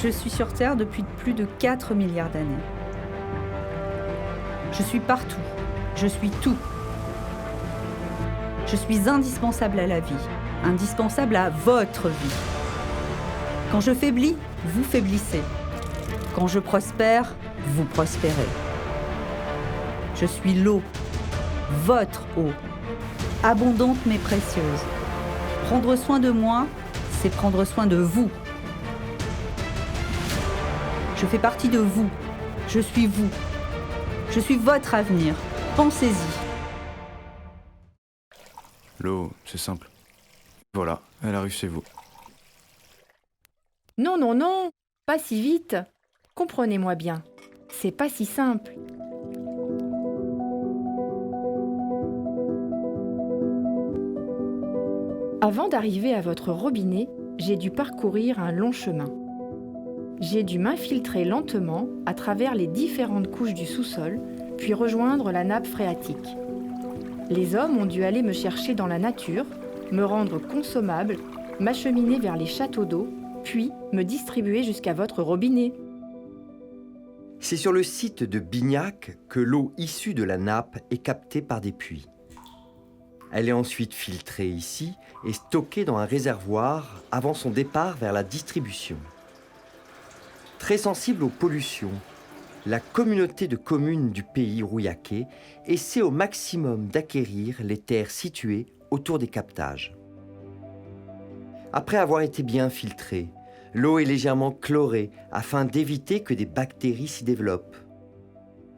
Je suis sur Terre depuis plus de 4 milliards d'années. Je suis partout. Je suis tout. Je suis indispensable à la vie, indispensable à votre vie. Quand je faiblis, vous faiblissez. Quand je prospère, vous prospérez. Je suis l'eau, votre eau, abondante mais précieuse. Prendre soin de moi, c'est prendre soin de vous. Je fais partie de vous. Je suis vous. Je suis votre avenir. Pensez-y. L'eau, c'est simple. Voilà, elle arrive chez vous. Non, non, non, pas si vite. Comprenez-moi bien, c'est pas si simple. Avant d'arriver à votre robinet, j'ai dû parcourir un long chemin. J'ai dû m'infiltrer lentement à travers les différentes couches du sous-sol, puis rejoindre la nappe phréatique. Les hommes ont dû aller me chercher dans la nature, me rendre consommable, m'acheminer vers les châteaux d'eau, puis me distribuer jusqu'à votre robinet. C'est sur le site de Bignac que l'eau issue de la nappe est captée par des puits. Elle est ensuite filtrée ici et stockée dans un réservoir avant son départ vers la distribution. Très sensible aux pollutions, la communauté de communes du pays rouillaquais essaie au maximum d'acquérir les terres situées autour des captages. Après avoir été bien filtrée, l'eau est légèrement chlorée afin d'éviter que des bactéries s'y développent.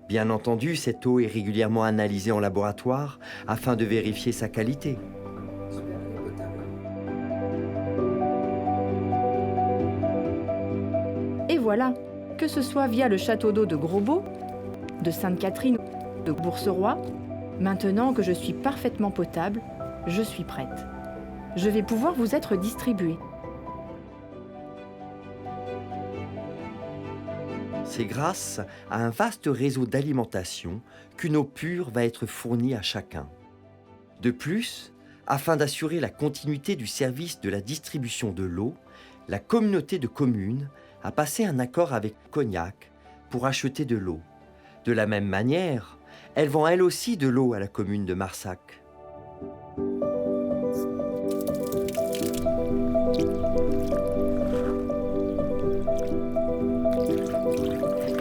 Bien entendu, cette eau est régulièrement analysée en laboratoire afin de vérifier sa qualité. Et voilà, que ce soit via le château d'eau de Grosbeau, de Sainte-Catherine, de Bourserois, maintenant que je suis parfaitement potable, je suis prête. Je vais pouvoir vous être distribuée. C'est grâce à un vaste réseau d'alimentation qu'une eau pure va être fournie à chacun. De plus, afin d'assurer la continuité du service de la distribution de l'eau, la communauté de communes a passé un accord avec Cognac pour acheter de l'eau. De la même manière, elles vendent elles aussi de l'eau à la commune de Marsac.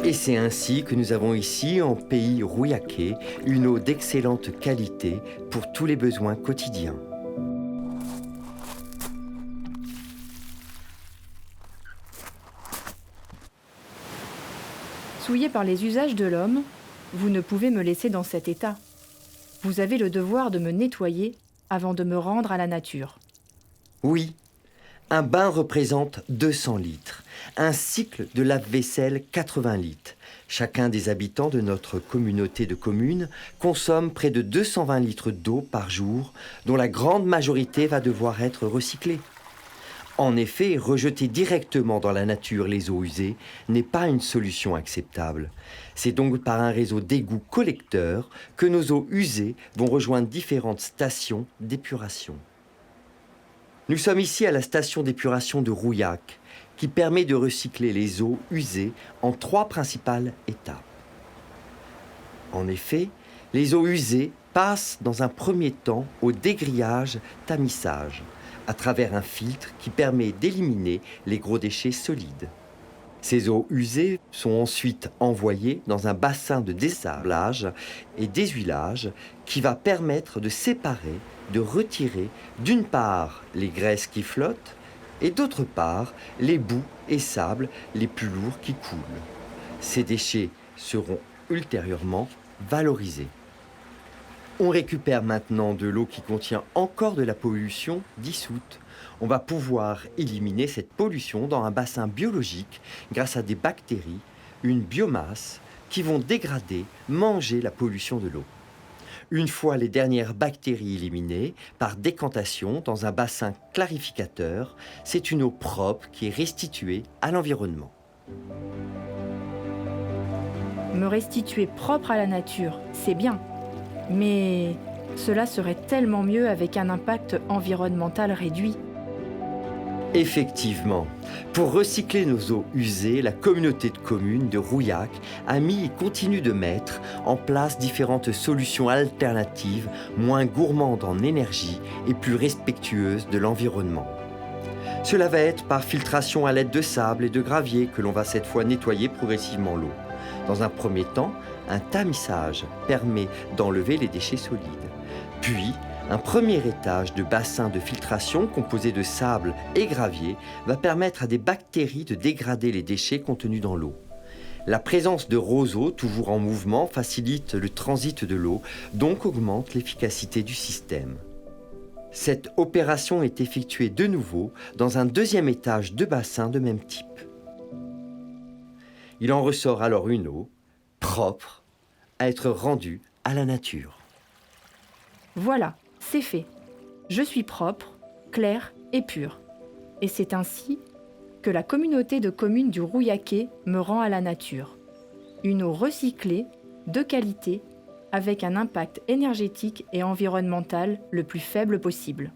Et c'est ainsi que nous avons ici, en pays rouillaquais, une eau d'excellente qualité pour tous les besoins quotidiens. Souillé par les usages de l'homme, vous ne pouvez me laisser dans cet état. Vous avez le devoir de me nettoyer avant de me rendre à la nature. Oui, un bain représente 200 litres, un cycle de lave-vaisselle 80 litres. Chacun des habitants de notre communauté de communes consomme près de 220 litres d'eau par jour, dont la grande majorité va devoir être recyclée. En effet, rejeter directement dans la nature les eaux usées n'est pas une solution acceptable. C'est donc par un réseau d'égouts collecteurs que nos eaux usées vont rejoindre différentes stations d'épuration. Nous sommes ici à la station d'épuration de Rouillac, qui permet de recycler les eaux usées en 3 principales étapes. En effet, les eaux usées passent dans un premier temps au dégrillage-tamissage, à travers un filtre qui permet d'éliminer les gros déchets solides. Ces eaux usées sont ensuite envoyées dans un bassin de dessablage et d'essuilage qui va permettre de séparer, de retirer d'une part les graisses qui flottent et d'autre part les boues et sables les plus lourds qui coulent. Ces déchets seront ultérieurement valorisés. On récupère maintenant de l'eau qui contient encore de la pollution dissoute. On va pouvoir éliminer cette pollution dans un bassin biologique grâce à des bactéries, une biomasse qui vont dégrader, manger la pollution de l'eau. Une fois les dernières bactéries éliminées, par décantation dans un bassin clarificateur, c'est une eau propre qui est restituée à l'environnement. Me restituer propre à la nature, c'est bien. Mais cela serait tellement mieux avec un impact environnemental réduit. Effectivement, pour recycler nos eaux usées, la communauté de communes de Rouillac a mis et continue de mettre en place différentes solutions alternatives, moins gourmandes en énergie et plus respectueuses de l'environnement. Cela va être par filtration à l'aide de sable et de gravier que l'on va cette fois nettoyer progressivement l'eau. Dans un premier temps, un tamissage permet d'enlever les déchets solides. Puis, un premier étage de bassin de filtration composé de sable et gravier va permettre à des bactéries de dégrader les déchets contenus dans l'eau. La présence de roseaux, toujours en mouvement, facilite le transit de l'eau, donc augmente l'efficacité du système. Cette opération est effectuée de nouveau dans un deuxième étage de bassin de même type. Il en ressort alors une eau propre à être rendue à la nature. Voilà, c'est fait. Je suis propre, claire et pure. Et c'est ainsi que la communauté de communes du Rouillaquais me rend à la nature. Une eau recyclée, de qualité, avec un impact énergétique et environnemental le plus faible possible.